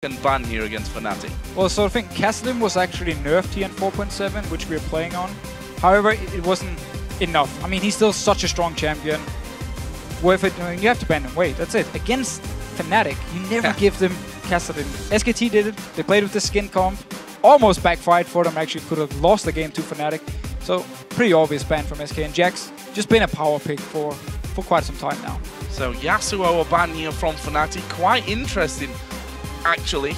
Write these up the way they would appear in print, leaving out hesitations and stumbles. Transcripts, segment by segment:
ban here against Fnatic. Well, so I think Kassadin was actually nerfed here in 4.7, which we are playing on. However, it wasn't enough. I mean, he's still such a strong champion. Worth it, you have to ban him. Wait, that's it. Against Fnatic, you never give them Kassadin. SKT did it. They played with the skin comp. Almost backfired for them. Actually could have lost the game to Fnatic. So, pretty obvious ban from SK. And Jax just been a power pick for quite some time now. So, Yasuo a ban here from Fnatic. Quite interesting, actually,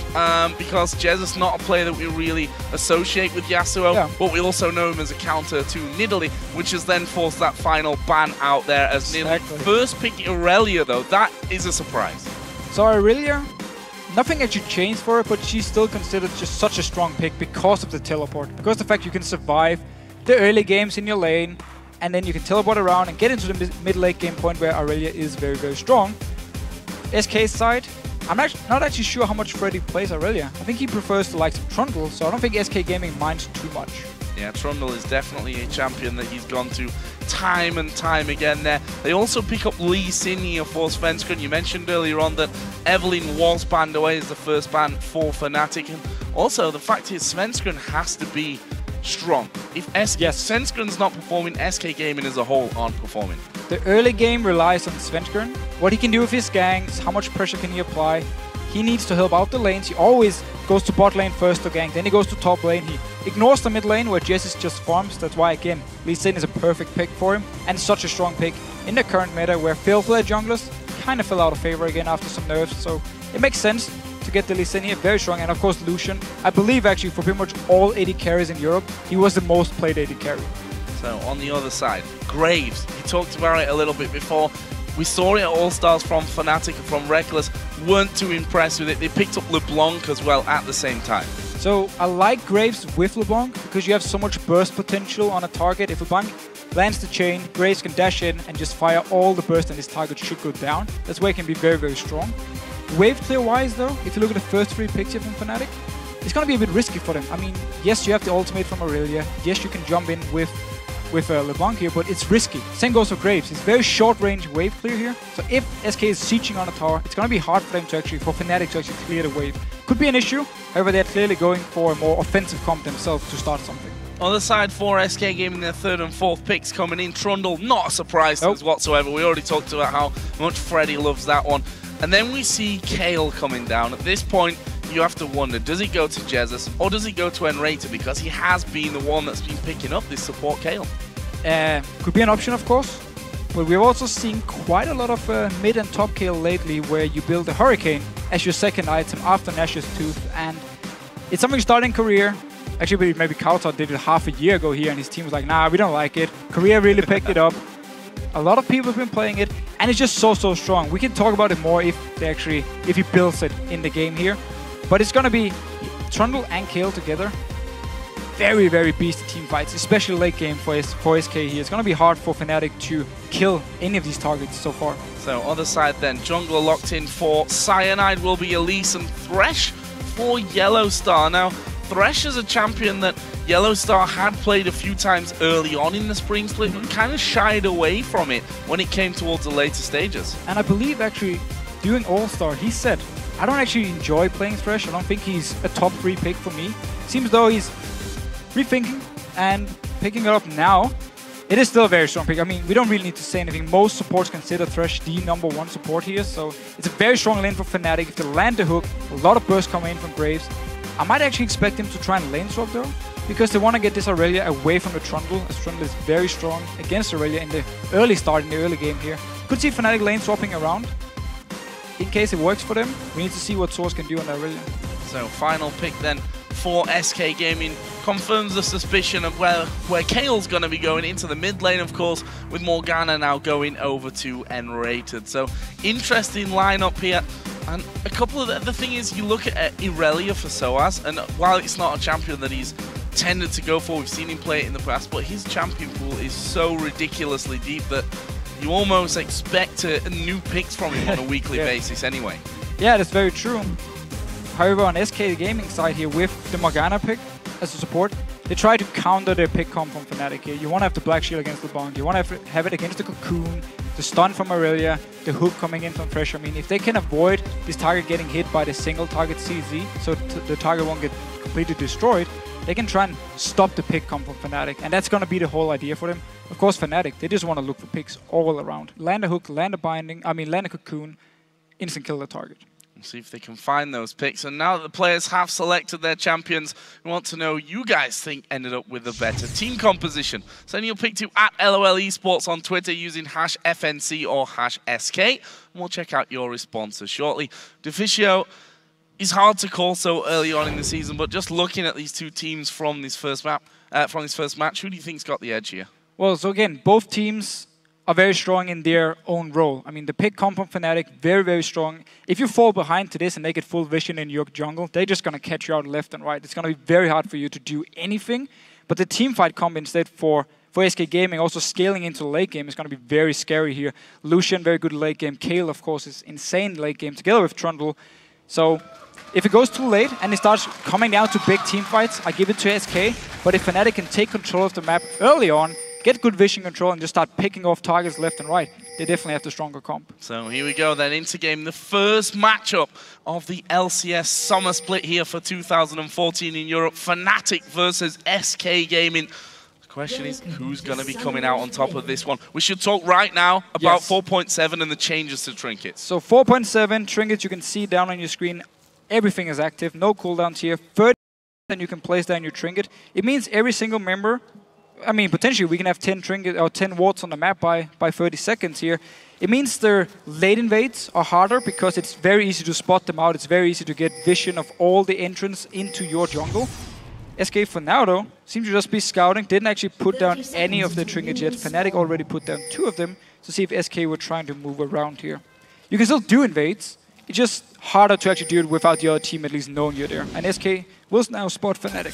because Jesiz not a player that we really associate with Yasuo, but we also know him as a counter to Nidalee, which has then forced that final ban out there as Nidalee first pick Irelia, though. That is a surprise. So Irelia, nothing actually changed for her, but she's still considered just such a strong pick because of the teleport, because the fact you can survive the early games in your lane, and then you can teleport around and get into the mid-late game point where Irelia is very, very strong. SK's side, I'm not actually sure how much Freddy plays Irelia. I think he prefers the likes of Trundle, so I don't think SK Gaming minds too much. Yeah, Trundle is definitely a champion that he's gone to time and time again there. They also pick up Lee Sin here for Svenskeren. You mentioned earlier on that Evelyn was banned away as the first ban for Fnatic. And also, the fact is Svenskeren has to be strong. If Svenskeren's not performing, SK Gaming as a whole aren't performing. The early game relies on Svenskeren. What he can do with his ganks, how much pressure can he apply. He needs to help out the lanes. He always goes to bot lane first to gank, then he goes to top lane. He ignores the mid lane where Jesiz just farms. That's why, again, Lee Sin is a perfect pick for him, and such a strong pick in the current meta where Failflare junglers kind of fell out of favor again after some nerfs. So it makes sense to get the Lee Sin here, very strong. And of course Lucian, I believe actually for pretty much all AD carries in Europe, he was the most played AD carry. So on the other side, Graves, we talked about it a little bit before. We saw it at All-Stars from Fnatic and from Rekkles, weren't too impressed with it. They picked up LeBlanc as well at the same time. So I like Graves with LeBlanc because you have so much burst potential on a target. If LeBlanc lands the chain, Graves can dash in and just fire all the burst and his target should go down. That's where he can be very, very strong. Wave clear wise though, if you look at the first three picks here from Fnatic, it's going to be a bit risky for them. I mean, yes, you have the ultimate from Irelia. Yes, you can jump in with LeBlanc here, but it's risky. Same goes for Graves. It's very short range wave clear here. So if SK is sieging on a tower, it's going to be hard for them to actually, for Fnatic to actually clear the wave. Could be an issue. However, they're clearly going for a more offensive comp themselves to start something. On the side for SK Gaming, their third and fourth picks coming in. Trundle, not a surprise to us whatsoever. We already talked about how much Freddy loves that one. And then we see Kayle coming down. At this point, you have to wonder, does he go to Jesiz or does he go to nRated? Because he has been the one that's been picking up this support Kayle. Could be an option, of course. But we've also seen quite a lot of mid and top Kayle lately where you build a Hurricane as your second item after Nash's Tooth. And it's something you start in Korea. Actually, maybe Kauta did it half a year ago here and his team was like, nah, we don't like it. Korea really picked it up. A lot of people have been playing it, and it's just so strong. We can talk about it more if he builds it in the game here. But it's gonna be Trundle and Kayle together. Very, very beastly team fights, especially late game for SK here. It's gonna be hard for Fnatic to kill any of these targets so far. So other side then, jungler locked in for Cyanide will be Elise and Thresh for YellOwStaR. Now, Thresh is a champion that YellOwStaR had played a few times early on in the spring split, but kind of shied away from it when it came towards the later stages. And I believe actually, during All-Star, he said, I don't actually enjoy playing Thresh. I don't think he's a top 3 pick for me. Seems though he's rethinking and picking it up now. It is still a very strong pick. I mean, we don't really need to say anything. Most supports consider Thresh the #1 support here, so it's a very strong lane for Fnatic. If they land the hook, a lot of bursts come in from Graves. I might actually expect him to try and lane swap though, because they want to get this Irelia away from the Trundle, as Trundle is very strong against Irelia in the early start, in the early game here. Could see Fnatic lane swapping around. In case it works for them, we need to see what sOAZ can do on Irelia. So final pick then for SK Gaming confirms the suspicion of where Kayle's going to be going into the mid lane, of course, with Morgana now going over to nRated. So interesting lineup here. And a couple of the thing is, you look at Irelia for sOAZ, and while it's not a champion that he's tended to go for, we've seen him play it in the past, but his champion pool is so ridiculously deep that you almost expect new picks from him on a weekly basis anyway. Yeah, that's very true. However, on SK Gaming side here, with the Morgana pick as a support, they try to counter their pick comp from Fnatic here. You want to have the Black Shield against LeBlanc, you want to have it against the Cocoon, the stun from Aurelia, the hook coming in from Thresh. I mean, if they can avoid this target getting hit by the single target CZ, so the target won't get completely destroyed, they can try and stop the pick come from Fnatic, and that's going to be the whole idea for them. Of course, Fnatic, they just want to look for picks all around. Land a hook, land a binding, land a cocoon, instant kill the target. We'll see if they can find those picks. And now that the players have selected their champions, we want to know who you guys think ended up with a better team composition. Send your pick to @LOL Esports on Twitter using #FNC or #SK, and we'll check out your responses shortly. Deficio is hard to call so early on in the season, but just looking at these two teams from this first match, who do you think's got the edge here? Well, so again, both teams are very strong in their own role. I mean, the pick come from Fnatic, very, very strong. If you fall behind to this and they get full vision in your jungle, they're just going to catch you out left and right. It's going to be very hard for you to do anything. But the team fight comp instead for SK Gaming, also scaling into the late game, is going to be very scary here. Lucian, very good late game. Kale, of course, is insane late game, together with Trundle. So if it goes too late and it starts coming down to big team fights, I give it to SK. But if Fnatic can take control of the map early on, get good vision control and just start picking off targets left and right, they definitely have the stronger comp. So here we go then, into game, the first matchup of the LCS Summer split here for 2014 in Europe. Fnatic versus SK Gaming. The question is, who's going to be coming out on top of this one? We should talk right now about 4.7 and the changes to trinkets. So 4.7 trinkets, you can see down on your screen, everything is active, no cooldowns here. 30% you can place down your trinket. It means every single member, I mean, potentially we can have 10 trinket or 10 wards on the map by 30 seconds here. It means their late invades are harder because it's very easy to spot them out. It's very easy to get vision of all the entrance into your jungle. SK for now though seems to just be scouting. Didn't actually put down any of the trinkets yet. Fnatic already put down 2 of them to see if SK were trying to move around here. You can still do invades. It's just harder to actually do it without the other team at least knowing you're there. And SK will now spot Fnatic.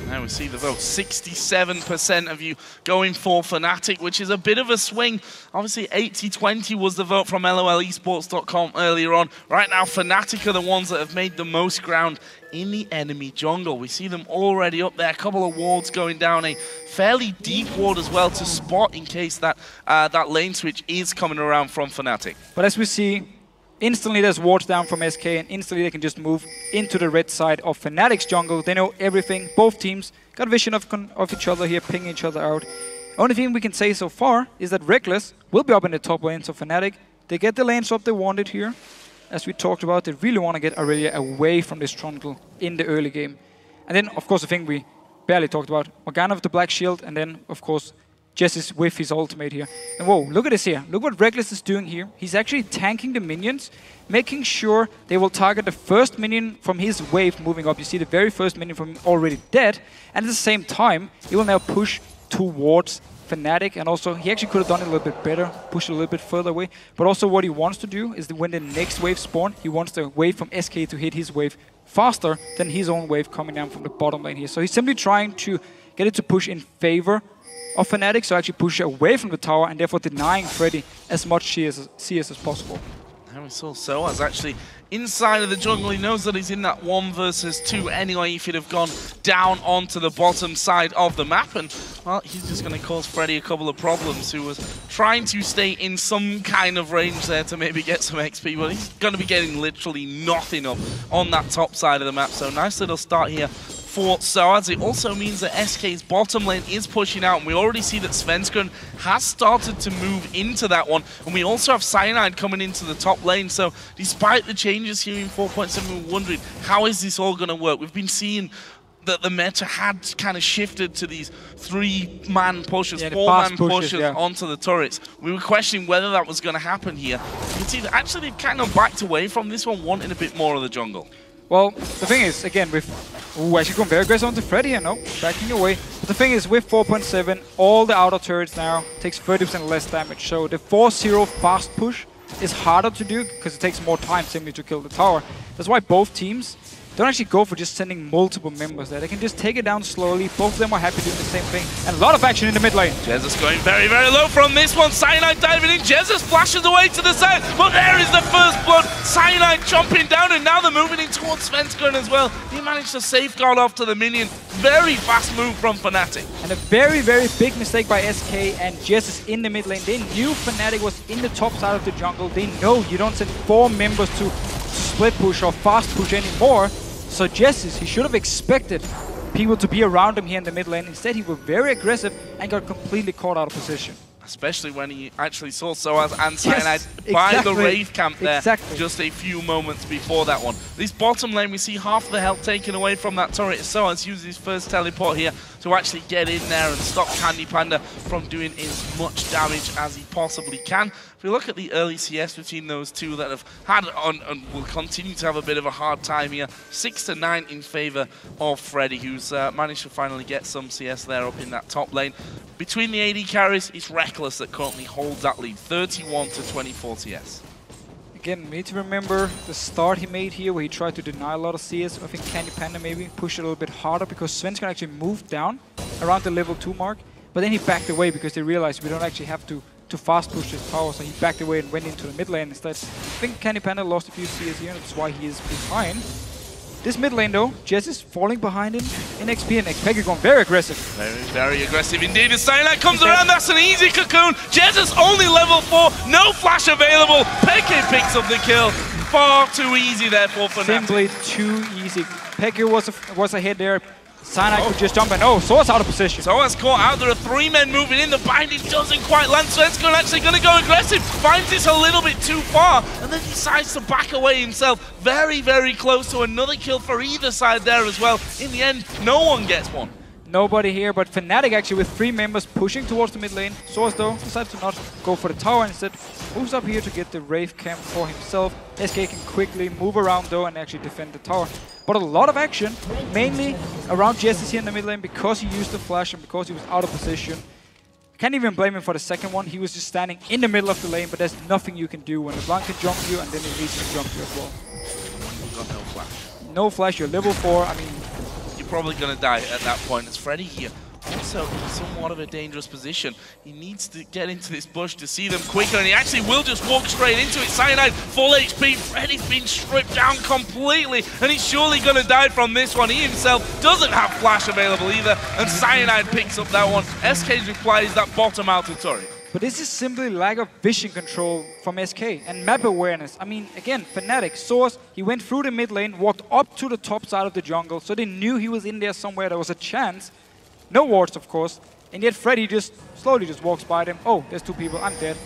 Now we see the vote. 67% of you going for Fnatic, which is a bit of a swing. Obviously 80-20 was the vote from LOLesports.com earlier on. Right now Fnatic are the ones that have made the most ground in the enemy jungle. We see them already up there. A couple of wards going down, a fairly deep ward as well to spot in case that that lane switch is coming around from Fnatic. But as we see, instantly there's wards down from SK, and instantly they can just move into the red side of Fnatic's jungle. They know everything. Both teams got vision of each other here, pinging each other out. Only thing we can say so far is that Rekkles will be up in the top lane, so Fnatic, they get the lane swap they wanted here. As we talked about, they really want to get Aurelia away from this Trundle in the early game. And then, of course, the thing we barely talked about, Morgana with the black shield, and then, of course, Jesiz with his ultimate here. And whoa, look at this here. Look what Rekkles is doing here. He's actually tanking the minions, making sure they will target the first minion from his wave moving up. You see the very first minion from him already dead. And at the same time, he will now push towards Fnatic. And also, he actually could have done it a little bit better, push it a little bit further away. But also what he wants to do is that when the next wave spawns, he wants the wave from SK to hit his wave faster than his own wave coming down from the bottom lane here. So he's simply trying to get it to push in favor of Fnatic, so actually push away from the tower and therefore denying Freddy as much CS as possible. And we saw sOAZ actually inside of the jungle. He knows that he's in that 1 versus 2 anyway. If he'd have gone down onto the bottom side of the map, and well, he's just going to cause Freddy a couple of problems, who was trying to stay in some kind of range there to maybe get some XP, but he's going to be getting literally nothing up on that top side of the map. So nice little start here for sOAZ. It also means that SK's bottom lane is pushing out, and we already see that Svenskeren has started to move into that one, and we also have Cyanide coming into the top lane. So despite the changes here in 4.7, we're wondering, how is this all going to work? We've been seeing that the meta had kind of shifted to these 3-man pushes, 4-man pushes onto the turrets. We were questioning whether that was going to happen here. You can see that actually they've kind of backed away from this one, wanting a bit more of the jungle. Well, the thing is, again, with... Ooh, actually going very aggressive onto Freddy here. No, backing away. But the thing is, with 4.7, all the outer turrets now takes 30% less damage. So the 4-0 fast push is harder to do because it takes more time simply to kill the tower. That's why both teams, don't actually go for just sending multiple members there. They can just take it down slowly. Both of them are happy doing the same thing. And a lot of action in the mid lane. Jesiz going very, very low from this one. Cyanide diving in. Jesiz flashes away to the side. But there is the first blood. Cyanide chomping down, and now they're moving in towards Svenskeren as well. He managed to safeguard off to the minion. Very fast move from Fnatic. And a very, very big mistake by SK and Jesiz in the mid lane. They knew Fnatic was in the top side of the jungle. They know you don't send 4 members to split push or fast push anymore. So Jesiz, he should have expected people to be around him here in the mid lane. Instead, he was very aggressive and got completely caught out of position. Especially when he actually saw sOAZ and Cyanide by the Wraith camp there just a few moments before that one. This bottom lane, we see half of the health taken away from that turret. sOAZ uses his first teleport here to actually get in there and stop Candy Panda from doing as much damage as he possibly can. If we look at the early CS between those two that have had and will continue to have a bit of a hard time here, 6-9 in favor of Freddy, who's managed to finally get some CS there up in that top lane. Between the AD carries, it's Rekkles that currently holds that lead, 31-24 CS. Again, we need to remember the start he made here where he tried to deny a lot of CS. I think Candy Panda maybe pushed it a little bit harder because Svenskeren actually moved down around the level 2 mark. But then he backed away because they realized we don't actually have to fast push his power, so he backed away and went into the mid lane instead. I think Candy Panda lost a few CS here, and that's why he is behind. This mid lane though, Jesiz falling behind him in XP, and xPeke going very aggressive. Very, very aggressive indeed. As Cyanide comes around, that's an easy cocoon. Jesiz only level 4, no flash available. Peke picks up the kill. Far too easy there for Fnatic. Simply too easy. Peke was ahead there. Cyanide could just jump and sOAZ out of position. sOAZ caught out. There are 3 men moving in. The binding doesn't quite land. Svenskeren actually going to go aggressive. Finds this a little bit too far and then decides to back away himself. Very, very close to another kill for either side there as well. In the end, no one gets one. Nobody here, but Fnatic actually with 3 members pushing towards the mid lane. sOAZ though decides to not go for the tower, instead moves up here to get the Wraith camp for himself. SK can quickly move around though and actually defend the tower. But a lot of action, mainly around Jesiz here in the mid lane because he used the flash and because he was out of position. Can't even blame him for the second one. He was just standing in the middle of the lane, but there's nothing you can do when the Blanc can jump you and then he needs to jump you as well. You've got no flash. No flash, you're level 4. I mean, probably going to die at that point. It's Freddy here, also in somewhat of a dangerous position. He needs to get into this bush to see them quicker, and he actually will just walk straight into it. Cyanide, full HP. Freddy's been stripped down completely, and he's surely going to die from this one. He himself doesn't have flash available either, and Cyanide picks up that one. SK's reply is that bottom out of turret. But this is simply lack of vision control from SK and map awareness. I mean, again, Fnatic, sOAZ, he went through the mid lane, walked up to the top side of the jungle, so they knew he was in there somewhere. There was a chance. No wards, of course. And yet Freddy just slowly just walks by them. Oh, there's 2 people, I'm dead.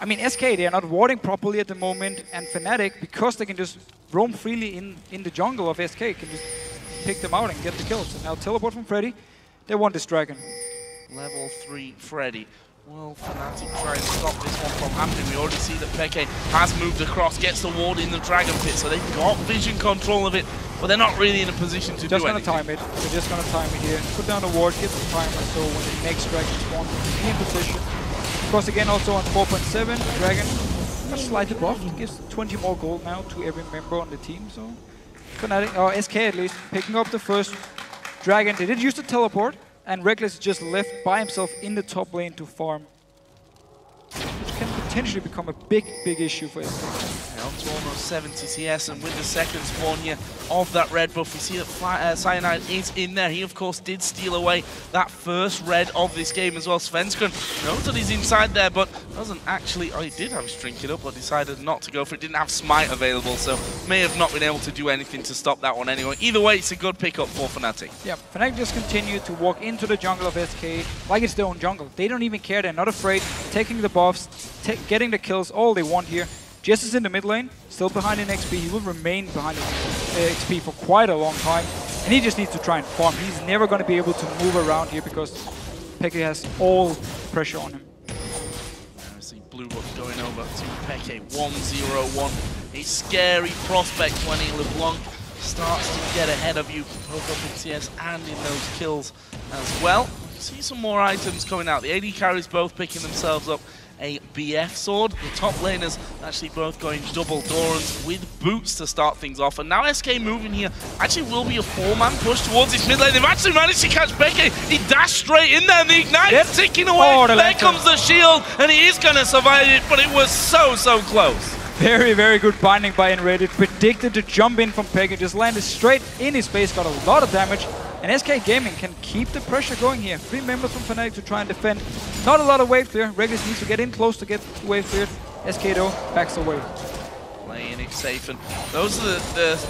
I mean, SK, they are not warding properly at the moment, and Fnatic, because they can just roam freely in the jungle of SK, can just pick them out and get the kills. And now teleport from Freddy. They want this dragon. Level 3 Freddy. Well, Fnatic try and stop this one from happening. We already see that Peke has moved across, gets the ward in the Dragon Pit, so they've got vision control of it, but they're not really in a position to do anything. Just going to time it. They're just going to time it here. Put down the ward, get the timer, so when the next Dragon spawns, be in position. Of course, again, also on 4.7, Dragon got slightly buffed. Gives 20 more gold now to every member on the team, so Fnatic, or SK at least, picking up the first Dragon. They did use the teleport, and Rekkles just left by himself in the top lane to farm, which can potentially become a big issue for SK. Up to almost 70 CS, and with the second spawn here of that red buff, we see that Cyanide is in there. He, of course, did steal away that first red of this game as well. Svenskeren knows that he's inside there, but doesn't actually... Oh, he did have his trinket up, but decided not to go for it. Didn't have Smite available, so may have not been able to do anything to stop that one anyway. Either way, it's a good pickup for Fnatic. Yeah, Fnatic just continue to walk into the jungle of SK like it's their own jungle. They don't even care. They're not afraid. Taking the buffs, getting the kills, all they want here. Jesiz in the mid lane, still behind in XP. He will remain behind in XP for quite a long time. And he just needs to try and farm. He's never going to be able to move around here because Peke has all the pressure on him. I see blue buff going over to Peke, 1-0-1. A scary prospect when LeBlanc starts to get ahead of you, both up in CS and in those kills as well. See some more items coming out. The AD carries both picking themselves up a BF sword. The top laners actually both going double Dorans with boots to start things off. And now SK moving here actually will be a 4-man push towards this mid lane. They've actually managed to catch Peke. He dashed straight in there and the ignite is ticking away. Oh, there comes the shield and he is going to survive it, but it was so close. Very, very good binding by nRated. Predicted to jump in from Peke, just landed straight in his face, got a lot of damage. And SK Gaming can keep the pressure going here. 3 members from Fnatic to try and defend. Not a lot of wave clear. Rekkles needs to get in close to get the wave cleared. SK though backs away. Playing it safe, and those are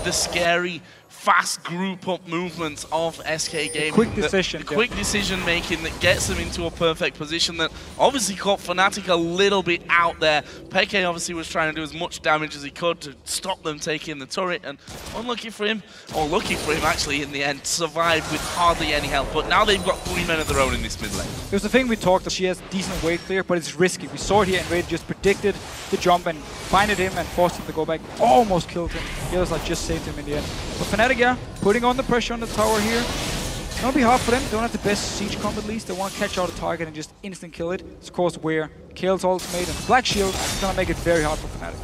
the scary, fast group up movements of SK Gaming. Quick decision. Quick decision making that gets them into a perfect position that obviously caught Fnatic a little bit out there. Peke obviously was trying to do as much damage as he could to stop them taking the turret, and unlucky for him, or lucky for him actually in the end, survived with hardly any help. But now they've got 3 men of their own in this mid lane. It was the thing we talked, that she has decent wave clear, but it's risky. We saw it here, and nRated just predicted the jump and binded him and forced him to go back. Almost killed him. YellOwStaR just saved him in the end. But Fnatic, yeah, putting on the pressure on the tower here. It's gonna be hard for them. They don't have the best siege comp at least. They want to catch out a target and just instant kill it. It's of course where Kale's ultimate and Black Shield is gonna make it very hard for Fnatic.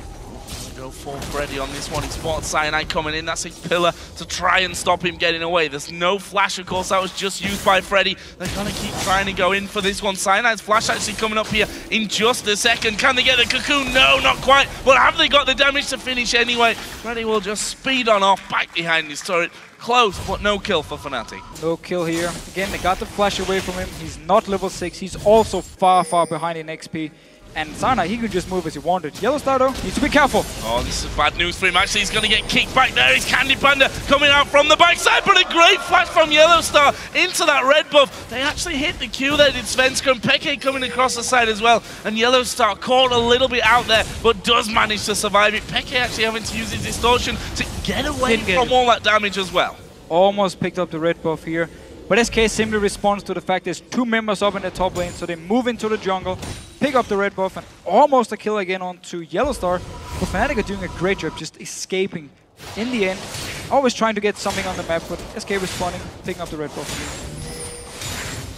Go for Freddy on this one. He spotted Cyanide coming in. That's a pillar to try and stop him getting away. There's no flash, of course. That was just used by Freddy. They're going to keep trying to go in for this one. Cyanide's flash actually coming up here in just a second. Can they get the cocoon? No, not quite. But have they got the damage to finish anyway? Freddy will just speed on off back behind his turret. Close, but no kill for Fnatic. No kill here. Again, they got the flash away from him. He's not level 6. He's also far behind in XP. And Cyanide, he could just move as he wanted. YellOwStaR though, needs to be careful. Oh, this is bad news for him. Actually, he's going to get kicked back there. It's Candy Panda coming out from the backside, but a great flash from YellOwStaR into that red buff. They actually hit the Q there, did Svenskeren. Peke coming across the side as well. And YellOwStaR caught a little bit out there, but does manage to survive it. Peke actually having to use his distortion to get away from all that damage as well. Almost picked up the red buff here. But SK simply responds to the fact there's 2 members up in the top lane, so they move into the jungle, pick up the red buff, and almost a kill again onto YellOwStaR. But Fnatic are doing a great job just escaping in the end. Always trying to get something on the map, but SK responding, picking up the red buff.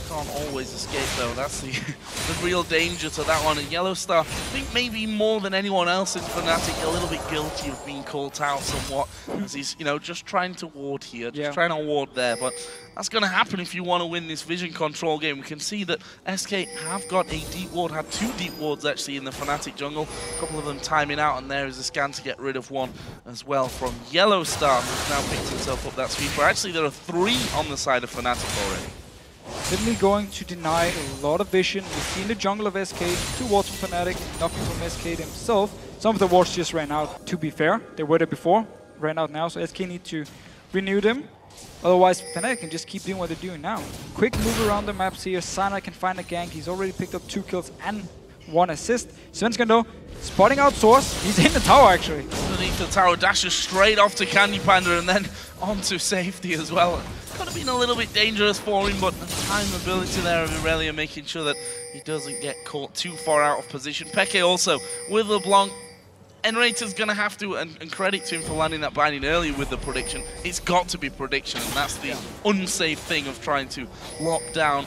Can't always escape though, that's the real danger to that one. And YellOwStaR, I think maybe more than anyone else in Fnatic, a little bit guilty of being caught out somewhat, as he's, you know, just trying to ward here, just trying to ward there. But that's going to happen if you want to win this vision control game. We can see that SK have got a deep ward, had 2 deep wards actually in the Fnatic jungle, a couple of them timing out, and there is a scan to get rid of one as well from YellOwStaR, who's now picked himself up that sweeper. Actually, there are 3 on the side of Fnatic already. Suddenly going to deny a lot of vision. We see in the jungle of SK 2 wards from Fnatic, nothing from SK themselves. Some of the wards just ran out, to be fair. They were there before, ran out now, so SK need to renew them. Otherwise, Fnatic can just keep doing what they're doing now. Quick move around the maps here. Cyanide can find a gank. He's already picked up 2 kills and 1 assist. Svenskeren though, spotting out sOAZ. He's in the tower actually. Underneath the tower, dashes straight off to Candy Panda and then onto safety as well. Could have been a little bit dangerous for him, but the time ability there of Irelia making sure that he doesn't get caught too far out of position. Peke also with LeBlanc. nRated's going to have to, and credit to him for landing that binding early with the prediction. It's got to be prediction, and that's the unsafe thing of trying to lock down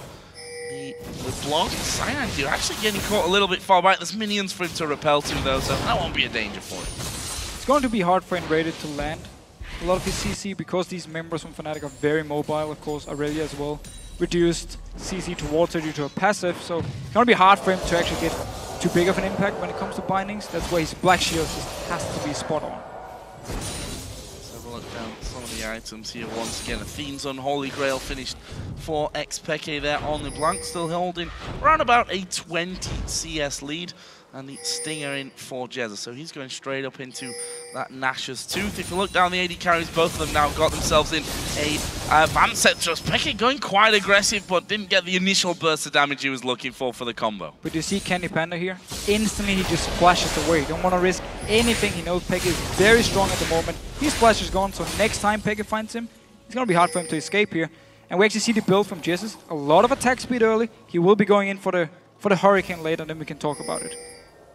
the LeBlanc. Cyanide here actually getting caught a little bit far back. There's minions for him to repel to though, so that won't be a danger for him. It's going to be hard for nRated to land a lot of his CC because these members from Fnatic are very mobile. Of course, Irelia as well reduced CC towards her due to a passive, so it's going to be hard for him to actually get too big of an impact when it comes to bindings. That's why his Black Shield just has to be spot on. Let's have a look down at some of the items here once again. Athene's Unholy Grail finished for xPeke there on the Blanc, still holding around about a 20 CS lead. And the Stinger in for Jesiz, so he's going straight up into that Nash's Tooth. If you look down the AD carries, both of them now got themselves in a advanced set trust. Peke going quite aggressive, but didn't get the initial burst of damage he was looking for the combo. But you see Candy Panda here? Instantly he just flashes away. Don't want to risk anything. He knows Peke is very strong at the moment. His flash is gone, so next time Peke finds him, it's going to be hard for him to escape here. And we actually see the build from Jesiz. A lot of attack speed early. He will be going in for the Hurricane later, and then we can talk about it.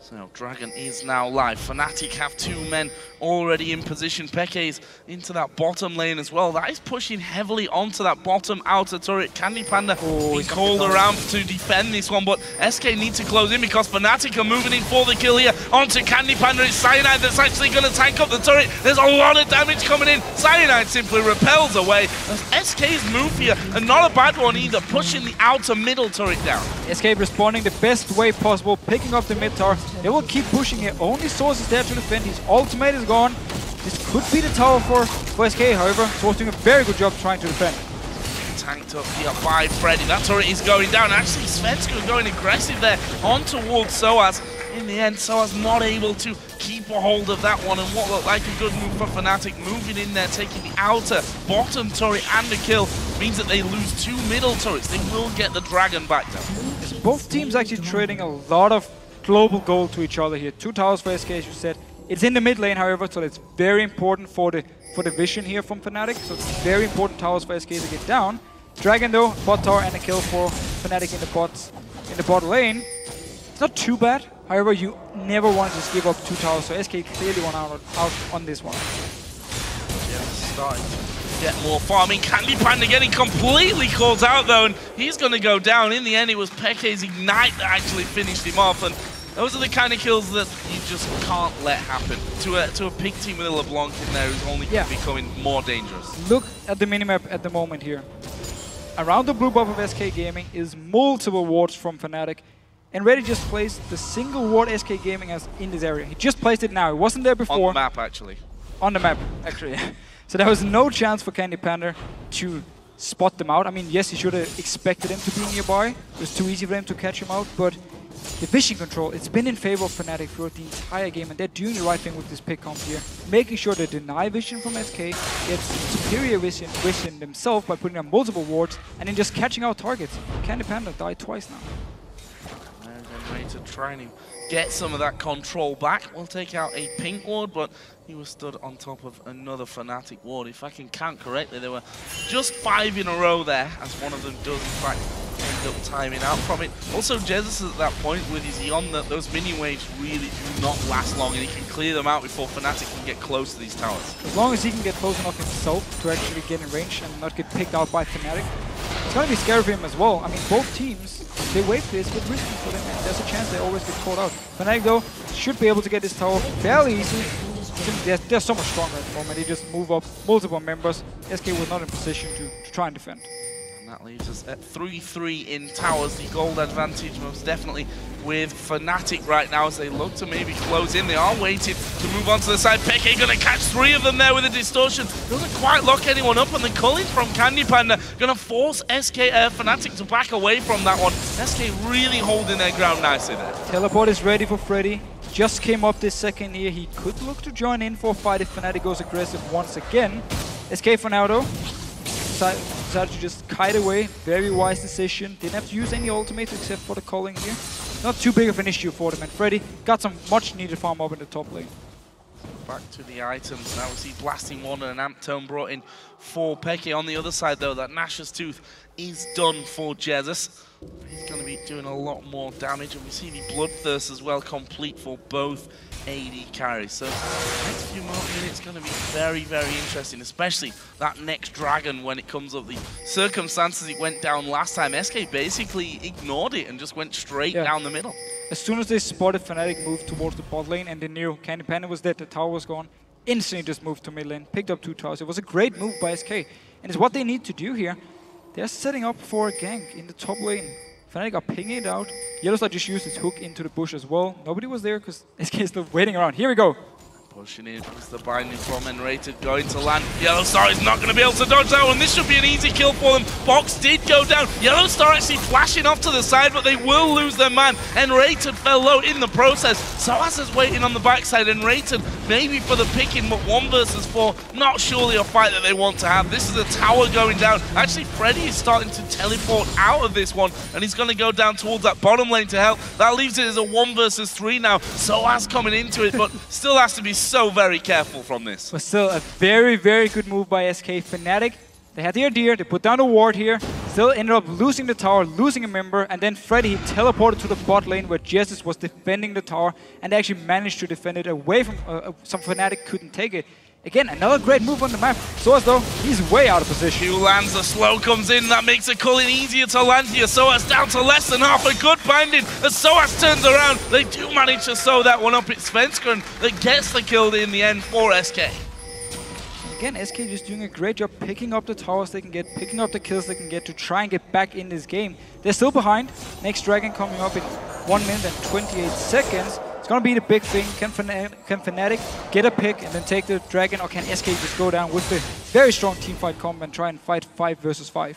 So Dragon is now live. Fnatic have 2 men already in position. Peke's into that bottom lane as well. That is pushing heavily onto that bottom outer turret. Candy Panda being called around to defend this one, but SK need to close in because Fnatic are moving in for the kill here. Onto Candy Panda, it's Cyanide that's actually going to tank up the turret. There's a lot of damage coming in. Cyanide simply repels away. SK's move here, and not a bad one either, pushing the outer middle turret down. SK responding the best way possible, picking up the mid tower. They will keep pushing here. Only sOAZ is there to defend. His ultimate is gone. This could be the tower for SK, however. sOAZ doing a very good job trying to defend. Tanked up here by Freddy. That turret is going down. Actually, Svenskeren going aggressive there on towards sOAZ. In the end, sOAZ not able to keep a hold of that one, and what looked like a good move for Fnatic, moving in there, taking the outer bottom turret and the kill, means that they lose 2 middle turrets. They will get the Dragon back down. Both teams actually trading a lot of global gold to each other here. 2 towers for SK, as you said. It's in the mid lane, however, so it's very important for the vision here from Fnatic. So it's very important towers for SK to get down. Dragon though, bot tower and a kill for Fnatic in the bot lane. It's not too bad. However, you never want to just give up 2 towers, so SK clearly won out on this one. Yeah, starting to get more farming. Candy Panda getting completely caught out though, and he's going to go down. In the end, it was Peke's Ignite that actually finished him off, and those are the kind of kills that you just can't let happen to a big team with a LeBlanc in there who's only becoming more dangerous. Look at the minimap at the moment here. Around the blue buff of SK Gaming is multiple wards from Fnatic. And nRated just placed the single ward SK Gaming has in this area. He just placed it now. It wasn't there before. On the map, actually. On the map, actually. So there was no chance for Candy Panda to spot them out. I mean, yes, he should have expected him to be nearby. It was too easy for them to catch him out. But the vision control, it's been in favor of Fnatic throughout the entire game. And they're doing the right thing with this pick comp here. Making sure they deny vision from SK, get superior vision themselves by putting on multiple wards, and then just catching out targets. Candy Panda died twice now. nRated trying to get some of that control back. We'll take out a pink ward, but he was stood on top of another Fnatic ward. If I can count correctly, there were just 5 in a row there, as one of them does in fact end up timing out from it. Also, Jesiz at that point with his Eon, that those mini waves really do not last long, and he can clear them out before Fnatic can get close to these towers. As long as he can get close enough himself to actually get in range and not get picked out by Fnatic, it's going to be scary for him as well. I mean, both teams, they wait for this, but risky for them, and there's a chance they always get caught out. Fnatic, though, should be able to get this tower fairly easily. They're so much stronger at the moment. They just move up multiple members. SK was not in position to try and defend. And that leaves us at 3-3 in towers. The gold advantage most definitely with Fnatic right now as they look to maybe close in. They are waiting to move on to the side. Peke going to catch 3 of them there with a distortion. Doesn't quite lock anyone up, and the culling from Candy Panda going to force Fnatic to back away from that one. SK really holding their ground nicely there. Teleport is ready for Freddy. Just came up this second here. He could look to join in for a fight if Fnatic goes aggressive once again. SK for now though. Decided to just kite away. Very wise decision. Didn't have to use any ultimates except for the culling here. Not too big of an issue for them. And Freddy got some much needed farm up in the top lane. Back to the items. Now we see Blasting Wand and an Amp Tome brought in for Peke. On the other side though, that Nash's Tooth is done for Jesiz. He's going to be doing a lot more damage, and we see the Bloodthirst as well complete for both AD carries. So the next few more minutes going to be very, very interesting, especially that next Dragon when it comes up. The circumstances it went down last time, SK basically ignored it and just went straight down the middle. As soon as they spotted Fnatic move towards the bot lane and they knew Candy Panda was dead, the tower was gone, instantly just moved to mid lane, picked up 2 towers. It was a great move by SK, and it's what they need to do here. They're setting up for a gank in the top lane. Fnatic are pinging it out. YellOwStaR just used his hook into the bush as well. Nobody was there because SK is still waiting around. Here we go. Pushing in is the binding from nRated going to land. YellOwStaR is not going to be able to dodge that one. This should be an easy kill for them. Box did go down. YellOwStaR actually flashing off to the side, but they will lose their man. nRated fell low in the process. sOAZ is waiting on the backside. nRated maybe for the picking, but 1 versus 4. Not surely a fight that they want to have. This is a tower going down. Actually, Freddy is starting to teleport out of this one, and he's going to go down towards that bottom lane to help. That leaves it as a 1 versus 3 now. sOAZ coming into it, but still has to be so very careful from this. But still a very, very good move by SK. Fnatic, they had the idea, they put down a ward here. Still ended up losing the tower, losing a member, and then Freddy he teleported to the bot lane where Jesiz was defending the tower, and they actually managed to defend it away from some Fnatic couldn't take it. Again, another great move on the map. sOAZ though, he's way out of position. Q lands, the slow comes in, that makes it Cullen easier to land here. sOAZ down to less than half, a good binding as sOAZ turns around. They do manage to sew that one up. It's Svenskeren that gets the kill in the end for SK. Again, SK just doing a great job picking up the towers they can get, picking up the kills they can get to try and get back in this game. They're still behind. Next Dragon coming up in 1 minute and 28 seconds. It's gonna be the big thing. Can Fnatic get a pick and then take the Dragon, or can SK just go down with the very strong teamfight comp and try and fight 5 versus 5?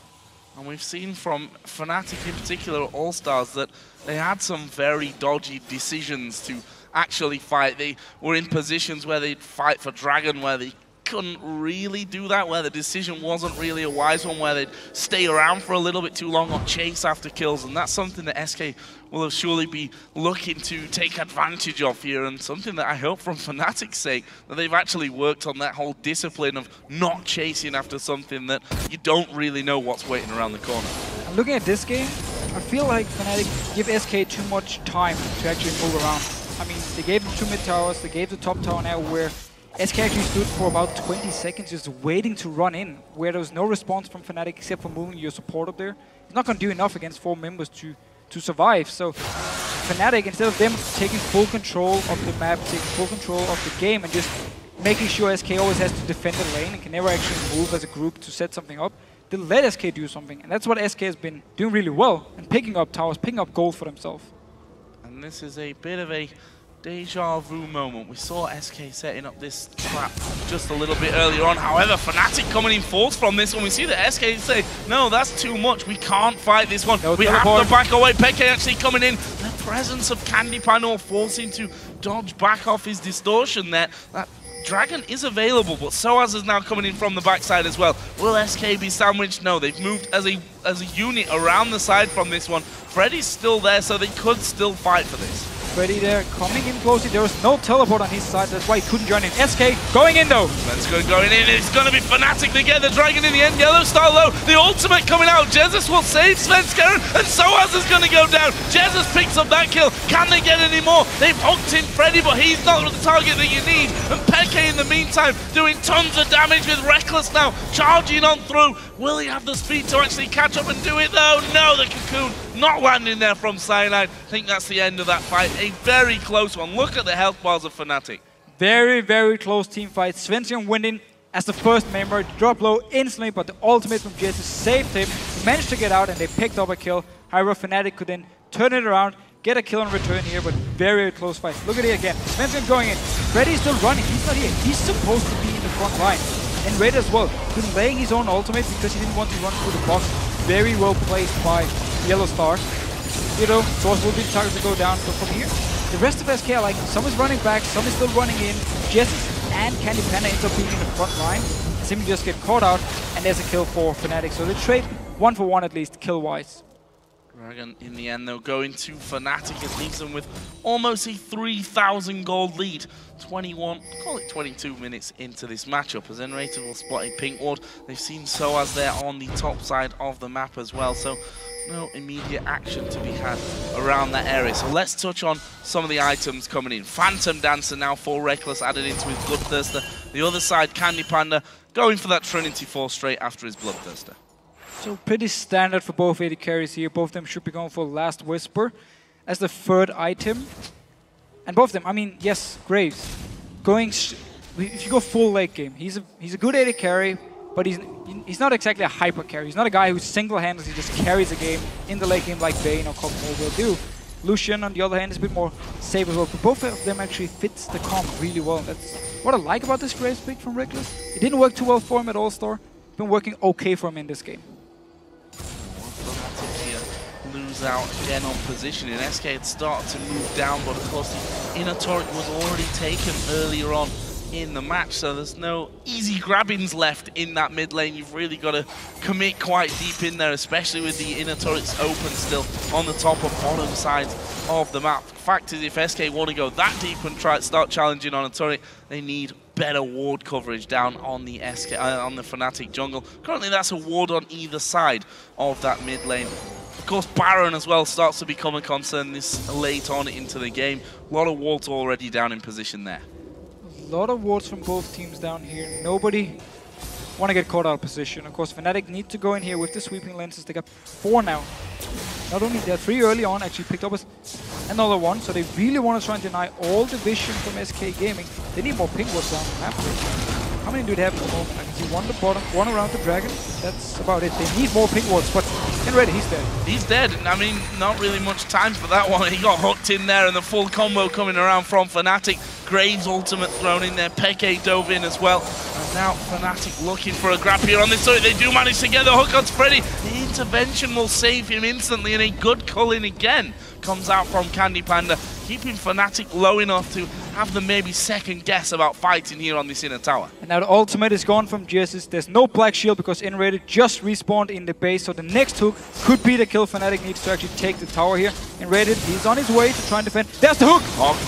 And we've seen from Fnatic in particular, All-Stars, that they had some very dodgy decisions to actually fight. They were in positions where they'd fight for Dragon, where they couldn't really do that, where the decision wasn't really a wise one, where they'd stay around for a little bit too long or chase after kills, and that's something that SK will surely be looking to take advantage of here, and something that I hope from Fnatic's sake that they've actually worked on that whole discipline of not chasing after something that you don't really know what's waiting around the corner. And looking at this game, I feel like Fnatic give SK too much time to actually move around. I mean, they gave them 2 mid towers, they gave the top tower now where SK actually stood for about 20 seconds just waiting to run in, where there was no response from Fnatic except for moving your support up there. It's not going to do enough against 4 members to survive. So Fnatic, instead of them taking full control of the map, taking full control of the game and just making sure SK always has to defend the lane and can never actually move as a group to set something up, they let SK do something. And that's what SK has been doing really well, and picking up towers, picking up gold for themselves. And this is a bit of a deja vu moment. We saw SK setting up this trap just a little bit earlier on. However, Fnatic coming in force from this one. We see that SK say, no, that's too much. We can't fight this one. We have to back away. Peke actually coming in. The presence of Candy Panel forcing to dodge back off his distortion there. That Dragon is available, but sOAZ is now coming in from the backside as well. Will SK be sandwiched? No, they've moved as a unit around the side from this one. Freddy's still there, so they could still fight for this. Freddy there, coming in closely. There was no teleport on his side, that's why he couldn't join in. SK going in though. Svenskeren going in. It's going to be Fnatic to get the Dragon in the end. YellOwStaR low. The ultimate coming out. Jesiz will save Svenskeren, and sOAZ is going to go down. Jesiz picks up that kill. Can they get any more? They've hooked in Freddy, but he's not the target that you need. And Peke in the meantime doing tons of damage with Rekkles now charging on through. Will he have the speed to actually catch up and do it though? No, the cocoon not landing there from Cyanide. I think that's the end of that fight. A very close one. Look at the health bars of Fnatic. Very, very close team fight. Svenskeren winning as the first member. Drop low instantly, but the ultimate from Jesiz saved him. He managed to get out and they picked up a kill. However, Fnatic could then turn it around, get a kill in return here, but very, very close fight. Look at it again. Svenskeren going in. Freddy's still running. He's not here. He's supposed to be in the front line. nRated as well. Been laying his own ultimate because he didn't want to run through the box. Very well placed by YellOwStaR. You know, sOAZ will be the target to go down. But from here, the rest of SK are like, some is running back, some is still running in. Jesiz and Candy Panda ends up being in the front line. Simply just get caught out, and there's a kill for Fnatic. So they trade 1 for 1 at least, kill-wise. Dragon in the end, though, going to Fnatic. It leaves them with almost a 3,000 gold lead. 21, call it 22 minutes into this matchup as nRated will spot a pink ward. They've seen sOAZ there on the top side of the map as well, so no immediate action to be had around that area. So let's touch on some of the items coming in. Phantom Dancer now for Rekkles added into his Bloodthirster. The other side, Candy Panda going for that Trinity Force straight after his Bloodthirster. So pretty standard for both AD carries here. Both of them should be going for Last Whisper as the third item. And both of them, I mean, yes, Graves. If you go full late game, he's a good AD carry, but he's not exactly a hyper carry. He's not a guy who single-handedly just carries a game in the late game like Vayne or Cologne will do. Lucian, on the other hand, is a bit more safe as well. But both of them actually fits the comp really well. That's what I like about this Graves pick from Rekkles. It didn't work too well for him at All-Star. It's been working okay for him in this game. Lose out again on positioning. SK had started to move down, but of course the inner turret was already taken earlier on in the match, so there's no easy grabbings left in that mid lane. You've really got to commit quite deep in there, especially with the inner turrets open still on the top and bottom sides of the map. Fact is, if SK want to go that deep and start challenging on a turret, they need better ward coverage down on the on the Fnatic jungle. Currently, that's a ward on either side of that mid lane. Of course, Baron as well starts to become a concern this late on into the game. A lot of wards already down in position there. A lot of wards from both teams down here. Nobody want to get caught out of position. Of course, Fnatic need to go in here with the sweeping lenses. They got 4 now. Not only they're 3 early on, actually picked up another one, so they really want to try and deny all the vision from SK Gaming. They need more ping wards down the map. How many do they have at the moment? I can see one at the bottom, one around the dragon. That's about it. They need more ping wards, but nRated, he's dead. He's dead. I mean, not really much time for that one. He got hooked in there, and the full combo coming around from Fnatic. Graves ultimate thrown in there. Peke dove in as well. And now Fnatic looking for a grab here on this turret. They do manage to get the hook on Freddy. The intervention will save him instantly, and a good culling again comes out from Candy Panda, keeping Fnatic low enough to have them maybe second guess about fighting here on this inner tower. And now the ultimate is gone from Jesiz. There's no black shield because nRated just respawned in the base, so the next hook could be the kill Fnatic needs to actually take the tower here. nRated, he's on his way to try and defend. There's the hook!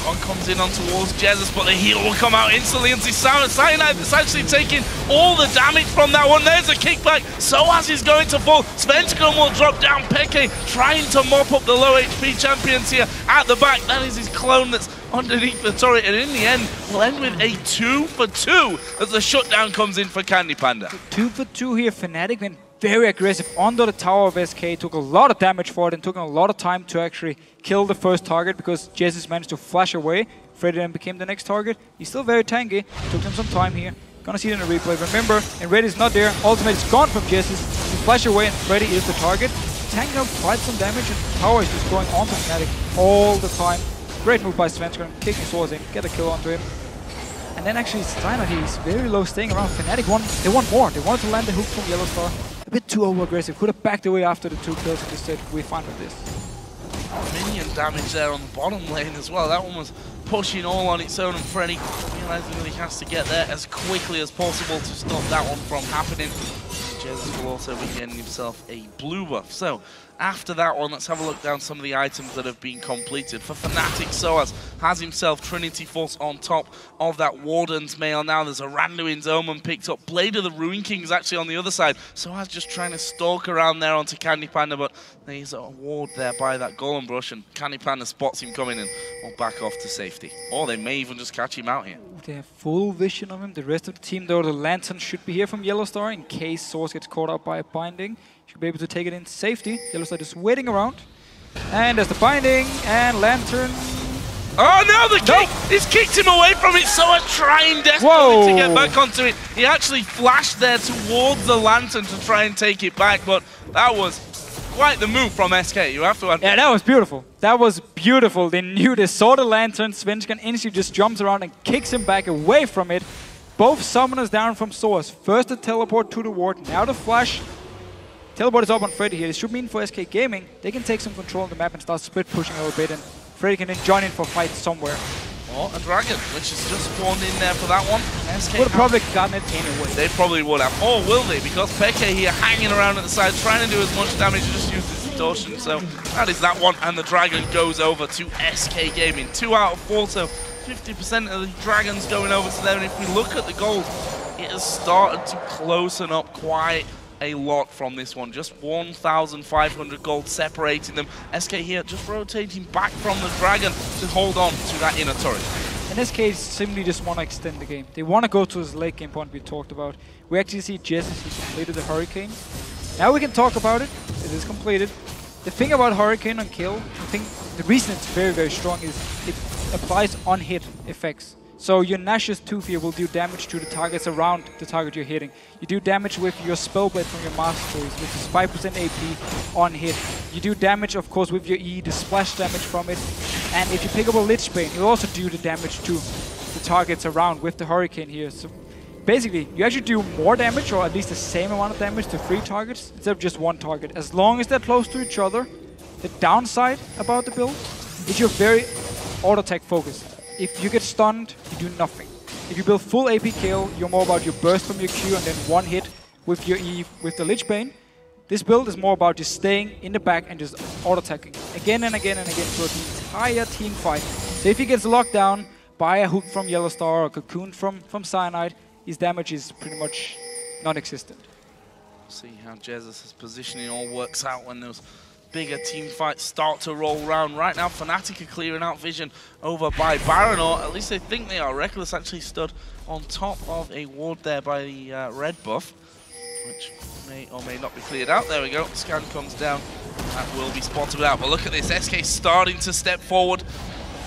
On comes in on towards Jesiz, but the heal will come out instantly into Cyanide. It's actually taking all the damage from that one. There's a kickback. sOAZ is going to fall. Svenskeren will drop down. Peke trying to mop up the low HP champions here at the back. That is his clone that's underneath the turret, and in the end, we'll end with a 2 for 2 as the shutdown comes in for Candy Panda. 2 for 2 here. Fnatic went very aggressive under the tower of SK, took a lot of damage for it, and took a lot of time to actually kill the first target because Jesiz managed to flash away. Freddy then became the next target. He's still very tanky. Took him some time here. Gonna see it in the replay. Remember, nRated is not there. Ultimate is gone from Jesiz. He flash away, and Freddy is the target. Tanking up quite some damage, and the tower is just going on to Fnatic all the time. Great move by Svenskeren, kicking swords in, get a kill onto him. And then actually Cyanide, he's very low, staying around. Fnatic they want more. They wanted to land the hook from YellOwStaR. A bit too over-aggressive. Could have backed away after the 2 kills and just said, we're fine with this. Minion damage there on the bottom lane as well. That one was pushing all on its own, and Freddy realizing that he has to get there as quickly as possible to stop that one from happening. Jesiz will also be getting himself a blue buff. So after that one, let's have a look down some of the items that have been completed. For Fnatic, sOAZ has himself Trinity Force on top of that Warden's Mail. Now there's a Randuin's Omen picked up. Blade of the Ruin King is actually on the other side. sOAZ just trying to stalk around there onto Candy Panda, but there's a ward there by that Golem Brush, and Candy Panda spots him coming and will back off to safety. Or they may even just catch him out here. They have full vision of him. The rest of the team, though, the Lantern should be here from YellOwStaR in case sOAZ gets caught up by a binding. Should be able to take it in safety. YellOwStaR just waiting around. And there's the binding and Lantern. Oh no, the kick! He's kicked him away from it. sOAZ trying desperately to get back onto it. He actually flashed there towards the Lantern to try and take it back, but that was quite the move from SK, you have to admit. Yeah, that was beautiful. That was beautiful. They knew, they saw the Lantern. Svenskeren instantly just jumps around and kicks him back away from it. Both summoners down from sOAZ. First the teleport to the ward, now the flash. Teleport is up on Freddy here. This should mean for SK Gaming, they can take some control of the map and start split pushing a little bit, and Freddy can then join in for a fight somewhere. Or a dragon, which is just spawned in there for that one. SK would have probably gotten it anyway. They probably would have. Or will they? Because Peke here hanging around at the side, trying to do as much damage, just use his distortion. So that is that one, and the dragon goes over to SK Gaming. 2 out of 4, so 50% of the dragons going over to them. And if we look at the gold, it has started to closen up quite a lot from this one. Just 1,500 gold separating them. SK here just rotating back from the dragon to hold on to that inner turret. And SK simply just want to extend the game. They want to go to this late game point we talked about. We actually see Jesiz, he completed the Hurricane. Now we can talk about it. It is completed. The thing about Hurricane on kill, I think the reason it's very, very strong is it applies on-hit effects. So your Nash's Tooth here will do damage to the targets around the target you're hitting. You do damage with your Spellblade from your Master Tools, which is 5% AP on hit. You do damage, of course, with your E, the splash damage from it. And if you pick up a Lich Bane, you'll also do the damage to the targets around with the Hurricane here. So basically, you actually do more damage, or at least the same amount of damage to 3 targets instead of just 1 target. As long as they're close to each other, the downside about the build is you're very auto-attack focused. If you get stunned, you do nothing. If you build full AP kill, you're more about your burst from your Q and then 1 hit with your E with the Lich Bane. This build is more about just staying in the back and just auto-attacking again and again and again throughout the entire team fight. So if he gets locked down, buy a hook from YellOwStaR or cocoon from Cyanide, his damage is pretty much non-existent. See how Jeziz's positioning all works out when those bigger team fights start to roll around. Right now, Fnatic are clearing out vision over by Baron, or at least they think they are. Rekkles actually stood on top of a ward there by the red buff, which may or may not be cleared out. There we go. Scan comes down. That will be spotted out. But look at this. SK starting to step forward.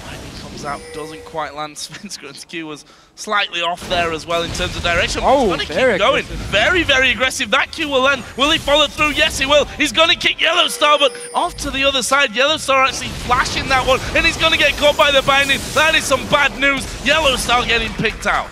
Lightning comes out. Doesn't quite land. Svenskeren's Q was slightly off there as well in terms of direction. Oh, he's going to keep going. Very, very aggressive. That Q will land. Will he follow through? Yes, he will. He's going to kick YellOwStaR, but off to the other side. YellOwStaR actually flashing that one, and he's going to get caught by the binding. That is some bad news. YellOwStaR getting picked out.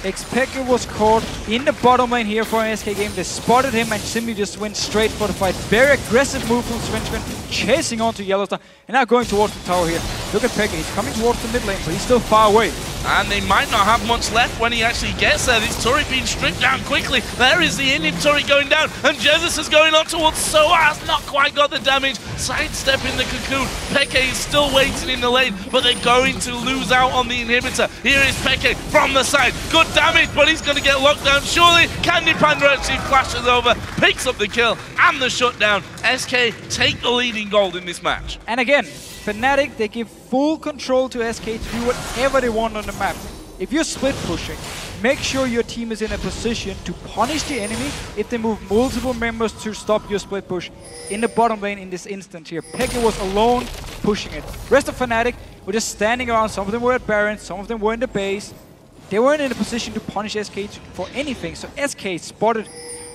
xPeke was caught in the bottom lane here for SK Game. They spotted him and simply just went straight for the fight. Very aggressive move from Svenskeren, chasing onto YellOwStaR, and now going towards the tower here. Look at Peke, he's coming towards the mid lane, but he's still far away. And they might not have much left when he actually gets there. This turret being stripped down quickly. There is the Indian turret going down, and Jesiz is going on towards sOAZ. Not quite got the damage. Sidestepping the cocoon. Peke is still waiting in the lane, but they're going to lose out on the inhibitor. Here is Peke from the side. Good damage, but he's going to get locked down. Surely, Candy Panda actually flashes over, picks up the kill and the shutdown. SK take the lead in gold in this match. And again, Fnatic, they give full control to SK to do whatever they want on the map. If you're split pushing, make sure your team is in a position to punish the enemy if they move multiple members to stop your split push in the bottom lane in this instance here. Peke was alone pushing it. Rest of Fnatic were just standing around. Some of them were at Baron, some of them were in the base. They weren't in a position to punish SK for anything, so SK spotted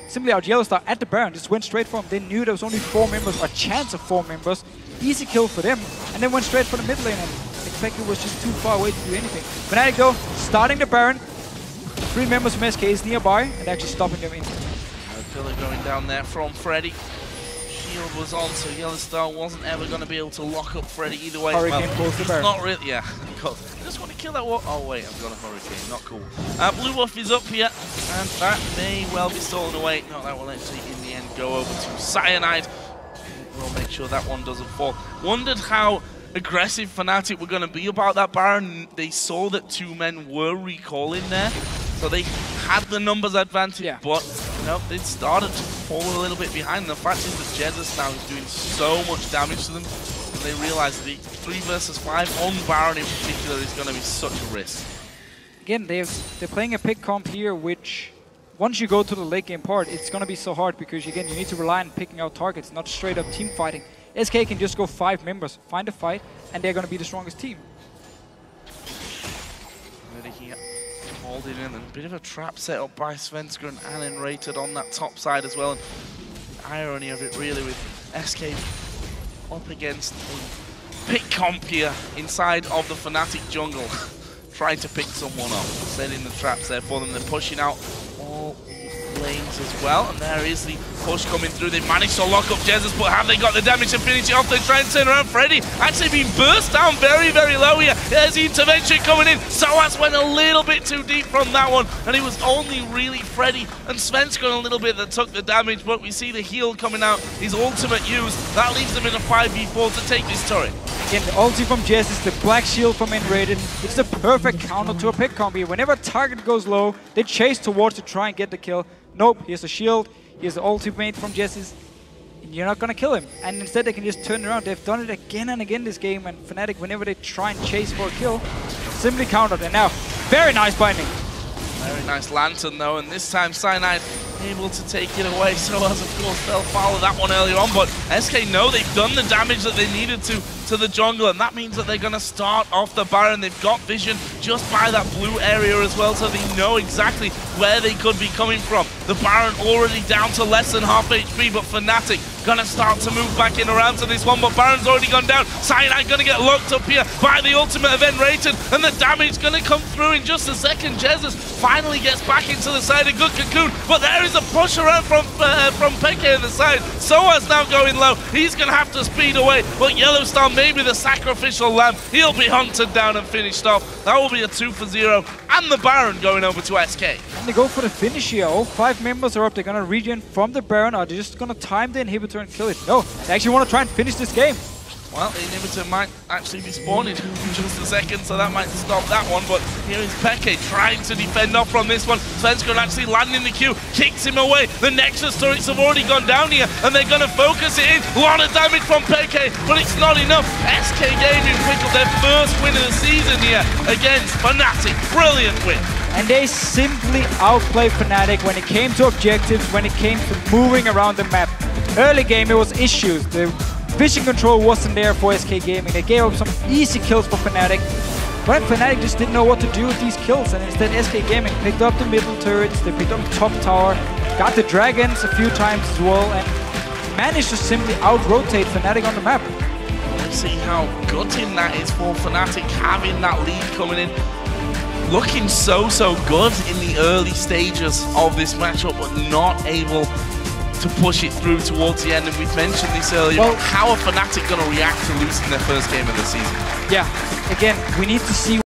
simply out YellOwStaR at the Baron, just went straight for him. They knew there was only 4 members, or a chance of 4 members. Easy kill for them, and then went straight for the mid lane, and xPeke was just too far away to do anything. Fnatic though, starting the Baron. 3 members from SK is nearby, and actually stopping them instantly. Killer going down there from Freddy. Shield was on, so YellOwStaR wasn't ever going to be able to lock up Freddy either way. Hurricane pulls the Baron. Not really, yeah. I just want to kill that one. Oh wait, I've got a Hurricane, not cool. Blue buff is up here, and that may well be stolen away. No, that will actually in the end go over to Cyanide. We'll make sure that one doesn't fall. Wondered how aggressive Fnatic were going to be about that Baron. They saw that 2 men were recalling there, so they had the numbers advantage, yeah. But no, they started to fall a little bit behind. The fact is that Jesiz now is doing so much damage to them, and they realize the 3 versus 5 on Baron in particular is going to be such a risk. Again, they're playing a pick comp here, which once you go to the late game part, it's going to be so hard because, again, you need to rely on picking out targets, not straight up team fighting. SK can just go 5 members, find a fight, and they're going to be the strongest team. Ready here, holding in, and a bit of a trap set up by Svenskeren and nRated on that top side as well. And the irony of it really with SK up against a pick comp here inside of the Fnatic jungle. Trying to pick someone up, setting the traps there for them. They're pushing out all the lanes as well, and there is the push coming through. They managed to lock up Jesiz, but have they got the damage to finish it off? They try and turn around. Freddy actually being burst down very, very low here. There's the intervention coming in. sOAZ went a little bit too deep from that one, and it was only really Freddy and Svenskeren a little bit that took the damage, but we see the heal coming out, his ultimate use. That leaves them in a 5v4 to take this turret. Again, the ulti from Jesiz, the black shield from nRated. It's the perfect counter to a pick comp here. Whenever a target goes low, they chase towards to try and get the kill. Nope, here's a shield, here's the ultimate from Jesiz. You're not gonna kill him. And instead they can just turn around. They've done it again and again this game, and Fnatic, whenever they try and chase for a kill, simply countered. And now, very nice binding. Very nice lantern though, and this time Cyanide able to take it away. sOAZ of course fell foul of that one earlier on, but SK know they've done the damage that they needed to the jungle, and that means that they're going to start off the Baron. They've got vision just by that blue area as well, so they know exactly where they could be coming from. The Baron already down to less than half HP, but Fnatic going to start to move back in around to this one, but Baron's already gone down. Cyanide going to get locked up here by the ultimate of nRated, and the damage going to come through in just a second. Jesiz finally gets back into the side, a good cocoon, but there is a push around from Peke on the side. sOAZ now going low. He's going to have to speed away, but YellOwStaR maybe the sacrificial lamb. He'll be hunted down and finished off. That will be a 2-for-0, and the Baron going over to SK. And they go for the finish here. All 5 members are up. They're going to regen from the Baron. Are they just going to time the inhibitor and kill it? No, they actually want to try and finish this game. Well, the inhibitor might actually be spawning in just a second, so that might stop that one. But here is xPeke trying to defend off from this one. Svenskeren actually landing the Q, kicks him away. The Nexus turrets have already gone down here, and they're going to focus it in. A lot of damage from xPeke, but it's not enough. SK Gaming pick up their first win of the season here against Fnatic. Brilliant win. And they simply outplayed Fnatic when it came to objectives, when it came to moving around the map. Early game, it was issues. The vision control wasn't there for SK Gaming. They gave up some easy kills for Fnatic. But Fnatic just didn't know what to do with these kills. And instead, SK Gaming picked up the middle turrets, they picked up the top tower, got the dragons a few times as well, and managed to simply out-rotate Fnatic on the map. Let's see how gutting that is for Fnatic, having that lead coming in. Looking so good in the early stages of this matchup, but not able to push it through towards the end. And we've mentioned this earlier, well, how are Fnatic going to react to losing their first game of the season? Yeah, again, we need to see